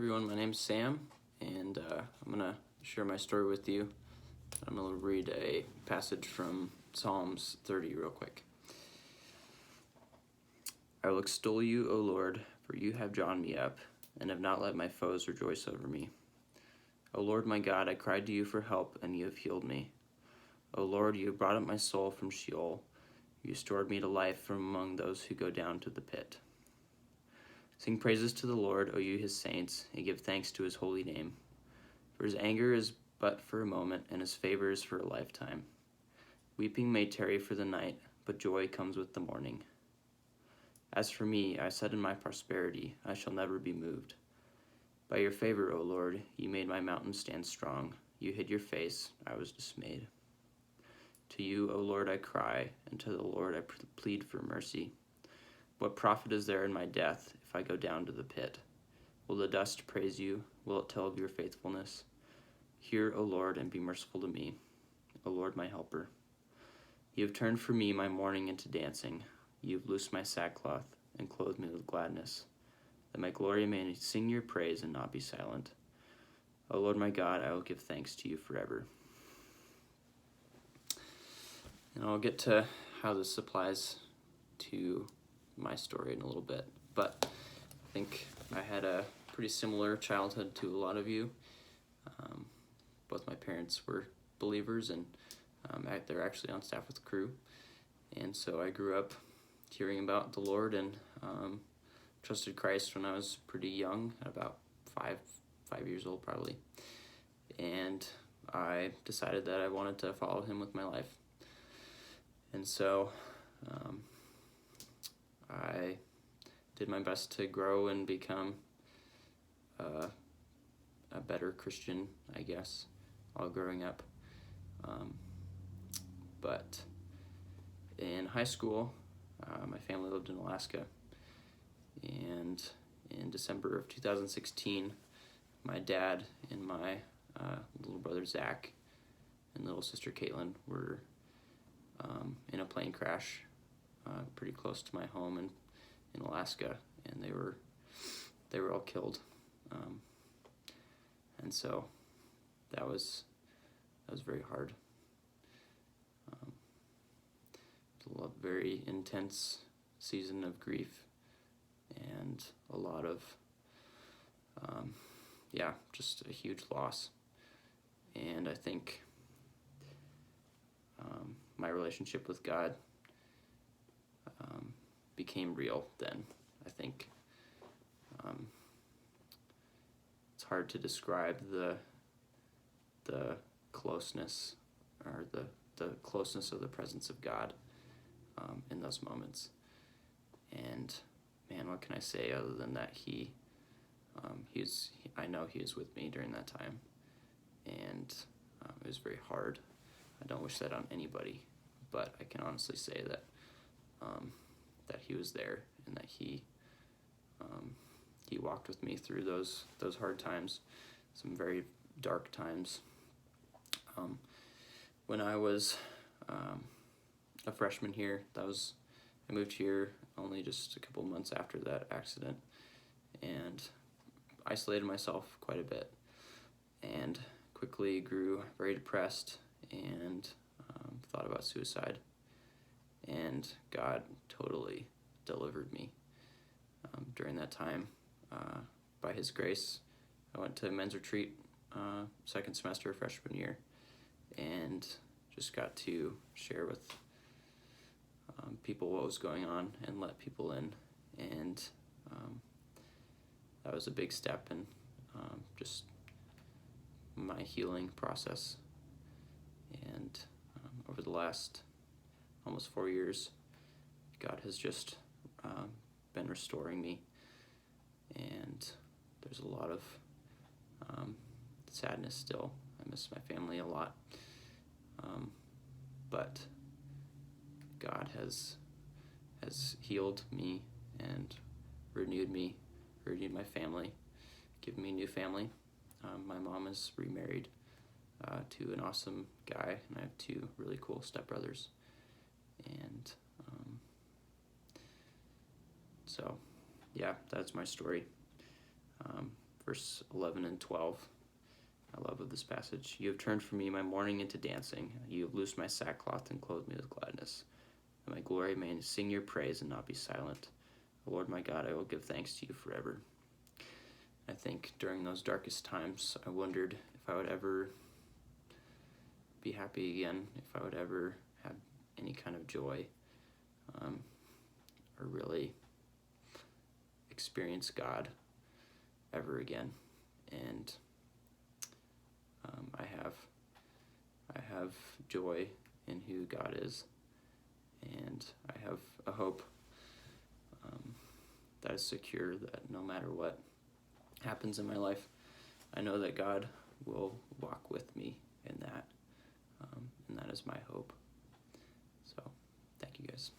Everyone, my name's Sam, and I'm going to share my story with you. I'm going to read a passage from Psalms 30 real quick. I will extol you, O Lord, for you have drawn me up, and have not let my foes rejoice over me. O Lord my God, I cried to you for help, and you have healed me. O Lord, you have brought up my soul from Sheol. You restored me to life from among those who go down to the pit. Sing praises to the Lord, O you his saints, and give thanks to his holy name. For his anger is but for a moment, and his favor is for a lifetime. Weeping may tarry for the night, but joy comes with the morning. As for me, I said in my prosperity, I shall never be moved. By your favor, O Lord, you made my mountain stand strong. You hid your face, I was dismayed. To you, O Lord, I cry, and to the Lord I plead for mercy. What profit is there in my death if I go down to the pit? Will the dust praise you? Will it tell of your faithfulness? Hear, O Lord, and be merciful to me, O Lord, my helper. You have turned for me my mourning into dancing. You have loosed my sackcloth and clothed me with gladness, that my glory may sing your praise and not be silent. O Lord my God, I will give thanks to you forever. And I'll get to how this applies to my story in a little bit, but I think I had a pretty similar childhood to a lot of you. Both my parents were believers, and they're actually on staff with the crew, and so I grew up hearing about the Lord and trusted Christ when I was pretty young, at about five years old probably, and I decided that I wanted to follow him with my life. And so I did my best to grow and become a better Christian, I guess, while growing up. But in high school, my family lived in Alaska, and in December of 2016, my dad and my little brother Zach and little sister Caitlin were in a plane crash pretty close to my home in Alaska, and they were all killed. And so that was very hard. It was a very intense season of grief, and a lot of just a huge loss. And I think my relationship with God became real then. I think it's hard to describe the closeness, or the closeness of the presence of God in those moments. And man, what can I say other than that I know he is with me during that time, and it was very hard. I don't wish that on anybody, but I can honestly say that that he was there, and that he walked with me through those hard times, some very dark times. When I was a freshman here, I moved here only just a couple months after that accident, and isolated myself quite a bit, and quickly grew very depressed, and thought about suicide. And God totally delivered me during that time. By his grace, I went to men's retreat second semester of freshman year, and just got to share with people what was going on and let people in. And that was a big step in just my healing process. And over the last almost 4 years, God has just been restoring me, and there's a lot of sadness still. I miss my family a lot, but God has healed me and renewed my family, given me a new family. My mom is remarried to an awesome guy, and I have 2 really cool stepbrothers. And so yeah, that's my story. verse 11 and 12. I love of this passage. You have turned from me my mourning into dancing. You have loosed my sackcloth and clothed me with gladness. That my glory may sing your praise and not be silent. O Lord my God, I will give thanks to you forever. I think during those darkest times, I wondered if I would ever be happy again, if I would ever have any kind of joy, or really experience God ever again. And I have joy in who God is, and I have a hope that is secure, that no matter what happens in my life, I know that God will walk with me in that, and that is my hope. So, thank you guys.